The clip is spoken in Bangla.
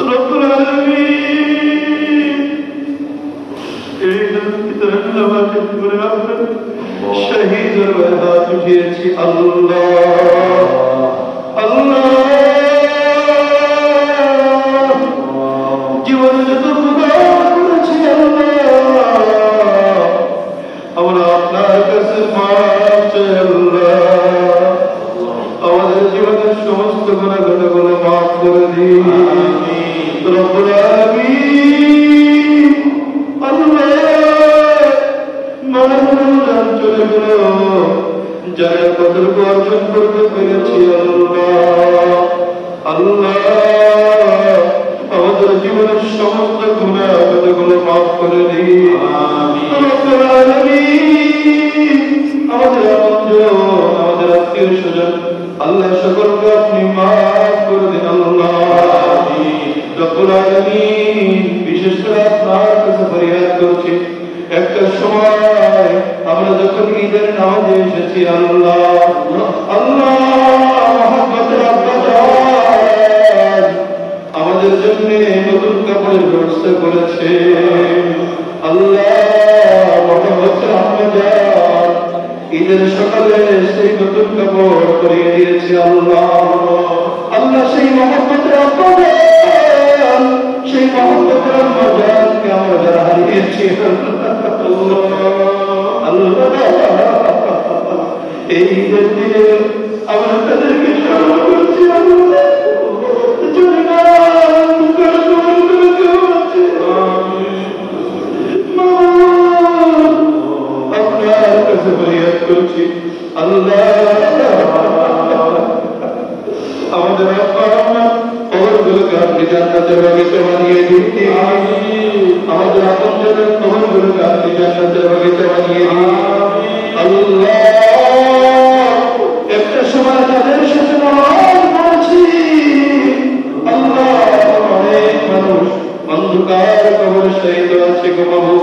রব্বুল আলামিন এই ভিতরে নামাজের পরে আমরা শহীদের হাত উঠিয়েছি। আল্লাহ আল্লাহ জীবনে যত গুনাহ করেছি আল্লাহ আমরা আপনার কাছে মাফ চাই আল্লাহ। আমাদের জীবনের সমস্ত গুনাহগুলো মাফ করে দিন রব্বুল আলামিন। আল্লাহ মানবতার চলে গেল যারা কতটুকু অর্জন করতে পেরেছি আল্লাহ আল্লাহ আমাদের জীবনের সমস্ত গুনাহগুলো মাফ করে দিন রব্বুল আলামিন। আমাদের আপনজন আমাদের আত্মীয় স্বজন আল্লাহ সকলকে আপনি মাফ করে দিন আল্লাহ রব্বুল আলামিন। বিশেষ করে আপনার কাছে ফরিয়াদ করছি একটা সময় আমরা যখন ঈদের নামাজে এসেছি আল্লাহ আল্লাহ মহব্বতের আব্বাজান আমাদের জন্য নতুন কাপড়ের ব্যবস্থা করেছে আল্লাহ মহব্বতের আব্বাজান ঈদের সকালে সেই নতুন কাপড় পরিয়ে দিয়েছে আল্লাহ আল্লাহ সেই মহব্বতের আব্বাজান সেই মহব্বতের আব্বাজানকে আমরা যারা হারিয়েছি এই ঈদের দিনে আমরা তাদেরকে স্মরণ করছি আপনার কাছে ফরিয়াদ করছি আল্লাহ আমাদের কবরগুলোকে আপনি জান্নাতের বাগিচা বানিয়ে দিন আমাদের আপনজনের কবরগুলোকে আপনি জান্নাতের বাগিচা বানিয়ে দিন আল্লাহ। একটা সময় তাদের সাথে নামাজ পড়েছি আল্লাহ অনেক মানুষ অন্ধকার কবরে শহীদ আছে গো বাবু